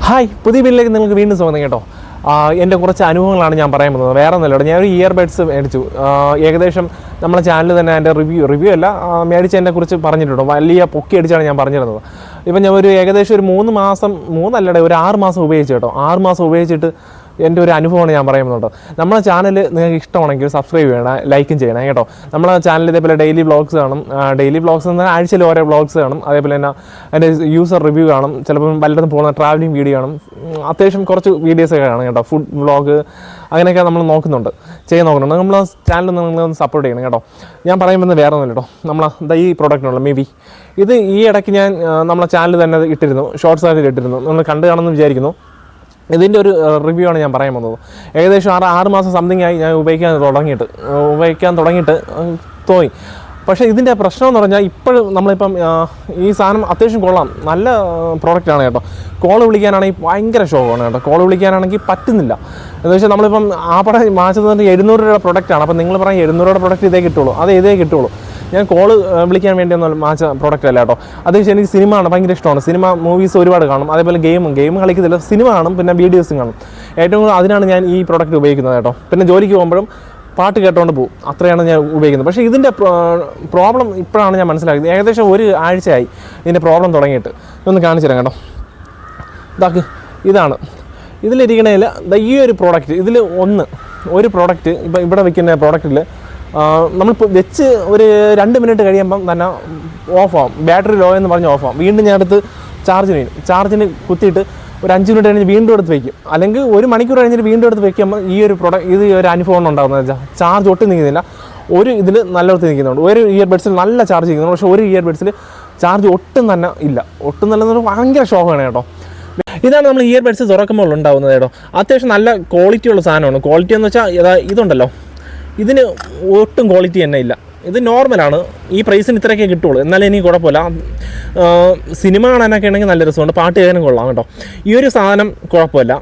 Hi, പുതിയ വീട്ടിലേക്ക് നിങ്ങൾക്ക് വീണ്ടും സ്വാഗതം കേട്ടോ. എൻ്റെ കുറച്ച് അനുഭവങ്ങളാണ് ഞാൻ പറയാൻ പോകുന്നത്. വേറെ ഒന്നുമില്ല, ഞാനൊരു ഇയർബഡ്സ് മേടിച്ചു. ഏകദേശം നമ്മളെ ചാനൽ തന്നെ എൻ്റെ റിവ്യൂ അല്ല, മേടിച്ചതിനെ കുറിച്ച് പറഞ്ഞിട്ടുണ്ടോ, വലിയ പൊക്കി അടിച്ചാണ് ഞാൻ പറഞ്ഞിരുന്നത്. ഇപ്പം ഞാൻ ഏകദേശം ഒരു 3 മാസം, 3 ഒരു 6 മാസം ഉപയോഗിച്ചു കേട്ടോ. 6 മാസം ഉപയോഗിച്ചിട്ട് എൻ്റെ ഒരു അനുഭവമാണ് ഞാൻ പറയുന്നത്. നമ്മളെ ചാനൽ നിങ്ങൾക്ക് ഇഷ്ടമാണെങ്കിൽ സബ്സ്ക്രൈബ് ചെയ്യണം, ലൈക്കും ചെയ്യണം കേട്ടോ. നമ്മളെ ചാനൽ ഇതേപോലെ ഡെയിലി വ്ളോഗ്സ് കാണും. ഡെയിലി വ്ളോഗ്സ് എന്നാൽ ആഴ്ചയിൽ ഓരോ വ്ളോഗ്സ് കാണും. അതേപോലെ തന്നെ അതിൻ്റെ യൂസർ റിവ്യൂ കാണും. ചിലപ്പം വല്ലതും പോകുന്ന ട്രാവലിംഗ് വീഡിയോ കാണും. അത്യാവശ്യം കുറച്ച് വീഡിയോസൊക്കെ കാണും കേട്ടോ. ഫുഡ് വ്ളോഗ് അങ്ങനെയൊക്കെ നമ്മൾ നോക്കുന്നുണ്ട്. നമ്മൾ ചാനൽ നിങ്ങളൊന്ന് സപ്പോർട്ട് ചെയ്യണം കേട്ടോ. ഞാൻ പറയുമ്പോൾ വേറെ ഒന്നുമില്ല കേട്ടോ. ഈ പ്രോഡക്റ്റിനുള്ള മേ ബി ഇത് ഈ ഇടയ്ക്ക് ഞാൻ നമ്മളെ ചാനൽ തന്നെ ഇട്ടിരുന്നു, ഷോർട്സ് ആയിട്ട് ഇട്ടിരുന്നു. നമ്മൾ കണ്ടു കാണുമെന്ന് വിചാരിക്കുന്നു. ഇതിൻ്റെ ഒരു റിവ്യൂ ആണ് ഞാൻ പറയാൻ പോകുന്നത്. ഏകദേശം 6 മാസം സംതിങ് ആയി ഞാൻ ഉപയോഗിക്കാൻ തുടങ്ങിയിട്ട് തോന്നി. പക്ഷേ ഇതിൻ്റെ പ്രശ്നം എന്ന് പറഞ്ഞാൽ ഇപ്പോഴും നമ്മളിപ്പം ഈ സാധനം അത്യാവശ്യം കൊള്ളാം, നല്ല പ്രോഡക്റ്റാണ് കേട്ടോ. കോൾ വിളിക്കാനാണെങ്കിൽ ഭയങ്കര ഷോക്കാണ് കേട്ടോ. കോൾ വിളിക്കാനാണെങ്കിൽ പറ്റുന്നില്ല. എന്ന് വെച്ചാൽ നമ്മളിപ്പം പടം വാങ്ങിച്ചത് 700 രൂപയുടെ പ്രൊഡക്റ്റാണ്. അപ്പം നിങ്ങൾ പറയാം 700 രൂപയുടെ പ്രൊഡക്റ്റ് ഇതേ കിട്ടുള്ളൂ. ഇതേ കിട്ടുള്ളൂ. ഞാൻ കോള് വിളിക്കാൻ വേണ്ടിയൊന്നും വാങ്ങിച്ച പ്രോഡക്റ്റ് അല്ല കേട്ടോ. അതേപോലെ എനിക്ക് സിനിമ ആണ് ഭയങ്കര ഇഷ്ടമാണ്. സിനിമ മൂവീസ് ഒരുപാട് കാണും. അതേപോലെ ഗെയിം കളിക്കത്തില്ല, സിനിമ കാണും, പിന്നെ വീഡിയോസും കാണും. ഏറ്റവും കൂടുതൽ അതിനാണ് ഞാൻ ഈ പ്രോഡക്റ്റ് ഉപയോഗിക്കുന്നത് കേട്ടോ. പിന്നെ ജോലിക്ക് പോകുമ്പോഴും പാട്ട് കേട്ടുകൊണ്ട് പോകും, അത്രയാണ് ഞാൻ ഉപയോഗിക്കുന്നത്. പക്ഷേ ഇതിൻ്റെ പ്രോബ്ലം ഇപ്പോഴാണ് ഞാൻ മനസ്സിലാക്കിയത്. ഏകദേശം 1 ആഴ്ചയായി ഇതിൻ്റെ പ്രോബ്ലം തുടങ്ങിയിട്ട്. ഒന്ന് കാണിച്ചു തരാം കേട്ടോ. ഇതാണ് ഇതിലിരിക്കണതിൽ ഈ ഒരു പ്രോഡക്റ്റ്. ഇതിൽ ഒരു പ്രോഡക്റ്റ് ഇപ്പം ഇവിടെ വയ്ക്കുന്ന പ്രോഡക്റ്റിൽ നമ്മളിപ്പോൾ വെച്ച് ഒരു 2 മിനിറ്റ് കഴിയുമ്പം തന്നെ ഓഫാകും. ബാറ്ററി ലോ എന്ന് പറഞ്ഞ് ഓഫാകും. വീണ്ടും ഞാൻ എടുത്ത് ചാർജിന് കുത്തിയിട്ട് ഒരു 5 മിനിറ്റ് കഴിഞ്ഞ് വീണ്ടും എടുത്ത് വയ്ക്കും. അല്ലെങ്കിൽ 1 മണിക്കൂർ കഴിഞ്ഞിട്ട് വീണ്ടും എടുത്ത് വയ്ക്കുമ്പോൾ ഈ ഒരു ഒരു അനുഭവം ഉണ്ടാകുന്നത് വെച്ചാൽ ചാർജ് ഒട്ടും നിൽക്കുന്നില്ല. ഒരു ഇതിൽ നല്ലൊരുത്ത് നിൽക്കുന്നുണ്ട്. ഒരു ഇയർബഡ്സിൽ നല്ല ചാർജ് നിൽക്കുന്നുണ്ട്. പക്ഷേ ഒരു ഇയർബഡ്സിൽ ചാർജ് ഒട്ടും തന്നെ ഇല്ല. ഒട്ടും നല്ലതെന്ന് ഭയങ്കര ഷോക്കാണ് കേട്ടോ. ഇതാണ് നമ്മൾ ഇയർബഡ്സ് തുറക്കുമ്പോൾ ഉണ്ടാകുന്നത് കേട്ടോ. അത്യാവശ്യം നല്ല ക്വാളിറ്റിയുള്ള സാധനമാണ്. ക്വാളിറ്റി എന്ന് വെച്ചാൽ ഇതുണ്ടല്ലോ, ഇതിന് ഒട്ടും ക്വാളിറ്റി തന്നെ ഇല്ല. ഇത് നോർമലാണ്. ഈ പ്രൈസിന് ഇത്രയൊക്കെ കിട്ടുള്ളൂ. എന്നാലും എനിക്ക് കുഴപ്പമില്ല. സിനിമ കാണാനൊക്കെ ആണെങ്കിൽ നല്ല രസമുണ്ട്, പാട്ട് കേൾക്കാനും കൊള്ളാം കേട്ടോ. ഈ ഒരു സാധനം കുഴപ്പമില്ല.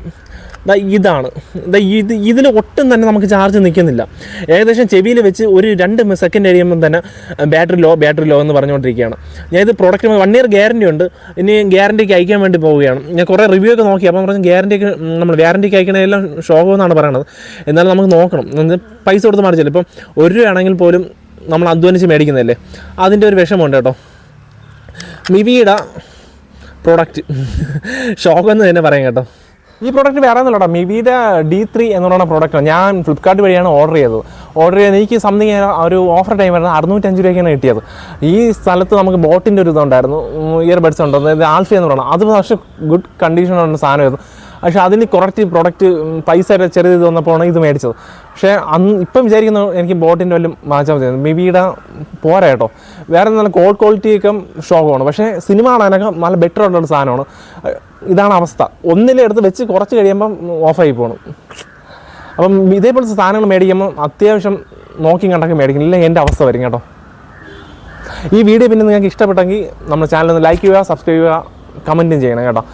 ഇതാണ് ഇതിൽ ഒട്ടും തന്നെ നമുക്ക് ചാർജ് നിൽക്കുന്നില്ല. ഏകദേശം ചെവിയിൽ വെച്ച് ഒരു 2 സെക്കൻഡ് കഴിയുമ്പം തന്നെ ബാറ്ററി ലോ എന്ന് പറഞ്ഞുകൊണ്ടിരിക്കുകയാണ്. ഞാൻ ഇത് പ്രോഡക്റ്റ് 1 ഇയർ ഗ്യാരണ്ടി ഉണ്ട്. ഇനി ഗ്യാരണ്ടിക്ക് അയക്കാൻ വേണ്ടി പോവുകയാണ്. ഞാൻ കുറേ റിവ്യൂ ഒക്കെ നോക്കി. അപ്പം പറഞ്ഞ് നമ്മൾ വാറണ്ടിക്ക് അയക്കണമെല്ലാം ഷോക്ക് എന്നാണ് പറയണത്. എന്നാലും നമുക്ക് നോക്കണം. പൈസ കൊടുത്ത് മേടിച്ചില്ല. ഇപ്പം 1 രൂപയാണെങ്കിൽ പോലും നമ്മൾ അധ്വാനിച്ച് മേടിക്കുന്നതല്ലേ, അതിൻ്റെ ഒരു വിഷമമുണ്ട് കേട്ടോ. മിവിയുടെ പ്രോഡക്റ്റ് ഷോക്കെന്ന് തന്നെ പറയാം കേട്ടോ. ഈ പ്രോഡക്റ്റ് വേറെ ഒന്നുമില്ല. മിവിയുടെ D3 എന്ന് പറയുന്ന പ്രോഡക്റ്റാണ്. ഞാൻ ഫ്ലിപ്കാർട്ട് വഴിയാണ് ഓർഡർ ചെയ്തത്. എനിക്ക് സംതിങ് ഒരു ഓഫർ ടൈം ആയിരുന്നു. 605 രൂപയ്ക്കാണ് കിട്ടിയത്. ഈ സ്ഥലത്ത് നമുക്ക് ബോട്ടിൻ്റെ ഒരു ഇതുണ്ടായിരുന്നു, ഇയർബഡ്സ് ഉണ്ടായിരുന്നു, ആൽഫ എന്ന് പറയുന്നത്. അത് പക്ഷേ ഗുഡ് കണ്ടീഷനുള്ള സാധനമായിരുന്നു. പക്ഷേ അതിന് കുറച്ച് പ്രോഡക്റ്റ് പൈസ ചെറിയത് വന്നപ്പോഴാണ് ഇത് മേടിച്ചത്. പക്ഷേ ഇപ്പം വിചാരിക്കുന്നു എനിക്ക് ബോട്ടിൻ്റെ വല്ലതും മാറ്റാൻ പറ്റുന്നത്. മിവിയുടെ പോരാ കേട്ടോ. വേറെ നല്ല ക്വാളിറ്റിയൊക്കെ ഷോക്കാണ്. പക്ഷേ സിനിമ കാണാനൊക്കെ നല്ല ബെറ്റർ ആയിട്ടുള്ള സാധനമാണ്. ഇതാണ് അവസ്ഥ. ഒന്നിലെടുത്ത് വെച്ച് കുറച്ച് കഴിയുമ്പം ഓഫായി പോകണം. അപ്പം ഇതേപോലത്തെ സാധനങ്ങൾ മേടിക്കുമ്പോൾ അത്യാവശ്യം നോക്കി കണ്ടൊക്കെ മേടിക്കണം. ഇല്ലെങ്കിൽ എൻ്റെ അവസ്ഥ വരും കേട്ടോ. ഈ വീഡിയോ പിന്നെ നിങ്ങൾക്ക് ഇഷ്ടപ്പെട്ടെങ്കിൽ നമ്മുടെ ചാനൽ ഒന്ന് ലൈക്ക് ചെയ്യുക, സബ്സ്ക്രൈബ് ചെയ്യുക, കമൻറ്റും ചെയ്യണം കേട്ടോ.